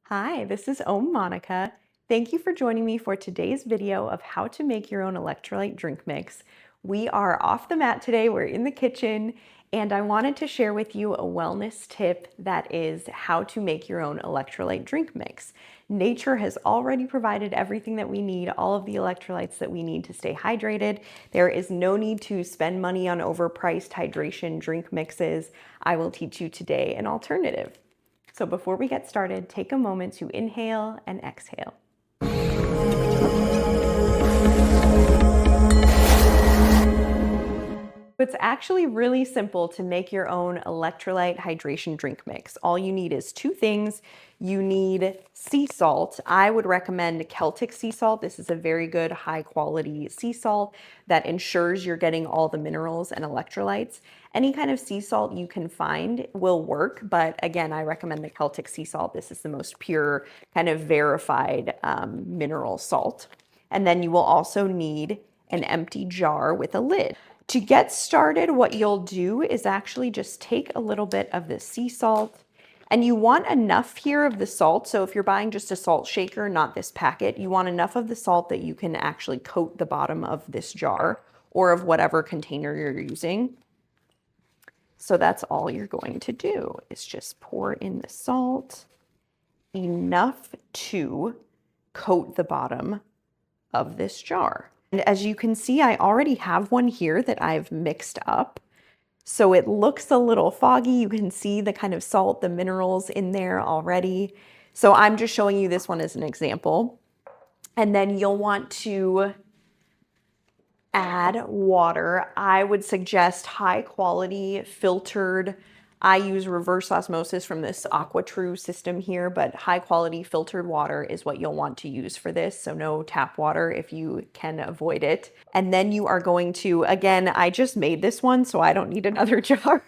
Hi, this is Monica. Thank you for joining me for today's video of how to make your own electrolyte drink mix. We are off the mat today, we're in the kitchen, and I wanted to share with you a wellness tip that is how to make your own electrolyte drink mix. Nature has already provided everything that we need, all of the electrolytes that we need to stay hydrated. There is no need to spend money on overpriced hydration drink mixes. I will teach you today an alternative. So before we get started, take a moment to inhale and exhale. It's actually really simple to make your own electrolyte hydration drink mix. All you need is two things. You need sea salt. I would recommend Celtic Sea Salt. This is a very good high quality sea salt that ensures you're getting all the minerals and electrolytes. Any kind of sea salt you can find will work, but again, I recommend the Celtic Sea Salt. This is the most pure, kind of verified mineral salt. And then you will also need an empty jar with a lid. To get started, what you'll do is actually just take a little bit of the sea salt, and you want enough here of the salt. So if you're buying just a salt shaker, not this packet, you want enough of the salt that you can actually coat the bottom of this jar or of whatever container you're using. So that's all you're going to do is just pour in the salt, enough to coat the bottom of this jar. And as you can see, I already have one here that I've mixed up. So it looks a little foggy. You can see the kind of salt, the minerals in there already. So I'm just showing you this one as an example. And then you'll want to add water. I would suggest high quality filtered. I use reverse osmosis from this AquaTru system here, but high quality filtered water is what you'll want to use for this. So no tap water if you can avoid it. And then you are going to, again, I just made this one, so I don't need another jar,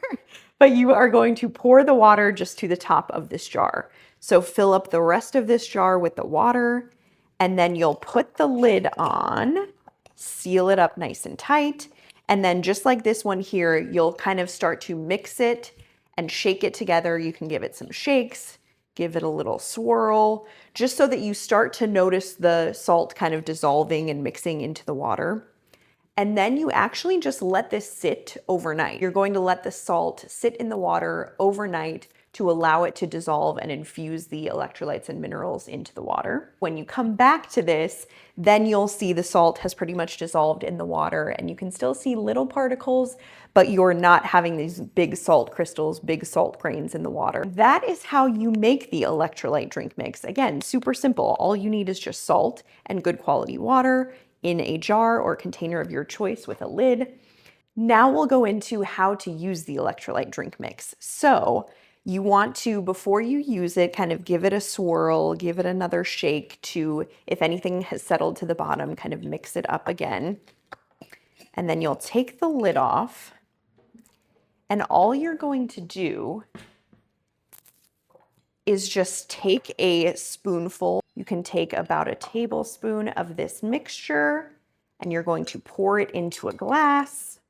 but you are going to pour the water just to the top of this jar. So fill up the rest of this jar with the water, and then you'll put the lid on, seal it up nice and tight. And then just like this one here, you'll kind of start to mix it and shake it together. You can give it some shakes, give it a little swirl, just so that you start to notice the salt kind of dissolving and mixing into the water. And then you actually just let this sit overnight. You're going to let the salt sit in the water overnight to allow it to dissolve and infuse the electrolytes and minerals into the water. When you come back to this, then you'll see the salt has pretty much dissolved in the water, and you can still see little particles, but you're not having these big salt crystals, big salt grains in the water. That is how you make the electrolyte drink mix. Again, super simple. All you need is just salt and good quality water in a jar or container of your choice with a lid. Now we'll go into how to use the electrolyte drink mix. So you want to, before you use it, kind of give it a swirl, give it another shake to, if anything has settled to the bottom, kind of mix it up again. And then you'll take the lid off, and all you're going to do is just take a spoonful. You can take about a tablespoon of this mixture, and you're going to pour it into a glass.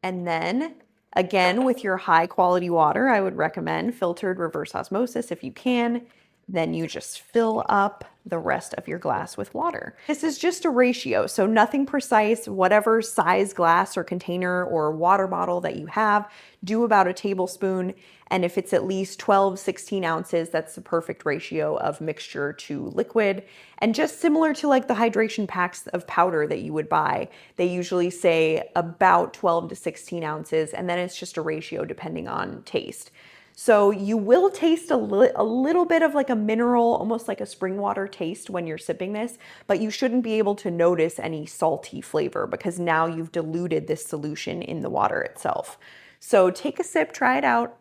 And then again, with your high quality water, I would recommend filtered reverse osmosis if you can. Then you just fill up the rest of your glass with water. This is just a ratio, so nothing precise. Whatever size glass or container or water bottle that you have, do about a tablespoon. And if it's at least 12, 16 ounces, that's the perfect ratio of mixture to liquid. And just similar to like the hydration packs of powder that you would buy, they usually say about 12 to 16 ounces, and then it's just a ratio depending on taste. So you will taste a little bit of like a mineral, almost like a spring water taste when you're sipping this, but you shouldn't be able to notice any salty flavor because now you've diluted this solution in the water itself. So take a sip, try it out.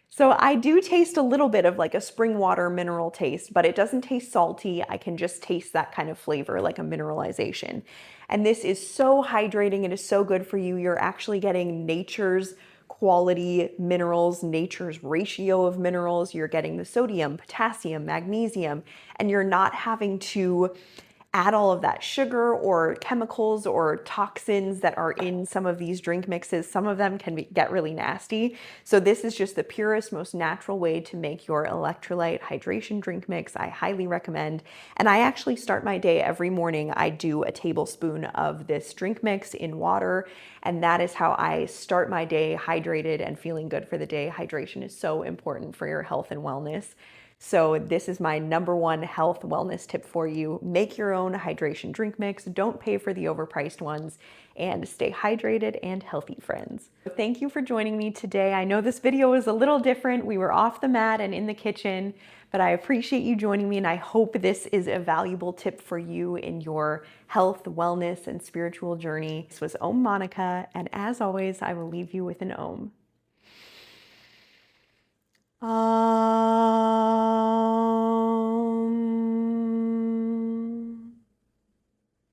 So I do taste a little bit of like a spring water mineral taste, but it doesn't taste salty. I can just taste that kind of flavor, like a mineralization. And this is so hydrating. It is so good for you. You're actually getting nature's quality minerals, nature's ratio of minerals. You're getting the sodium, potassium, magnesium, and you're not having to add all of that sugar or chemicals or toxins that are in some of these drink mixes. Some of them can get really nasty. So this is just the purest, most natural way to make your electrolyte hydration drink mix. I highly recommend. And I actually start my day every morning. I do a tablespoon of this drink mix in water, and that is how I start my day hydrated and feeling good for the day. Hydration is so important for your health and wellness. So this is my #1 health wellness tip for you. Make your own hydration drink mix. Don't pay for the overpriced ones, and stay hydrated and healthy, friends. Thank you for joining me today. I know this video was a little different. We were off the mat and in the kitchen, but I appreciate you joining me, and I hope this is a valuable tip for you in your health, wellness, and spiritual journey. This was Om Monica, and as always, I will leave you with an Om.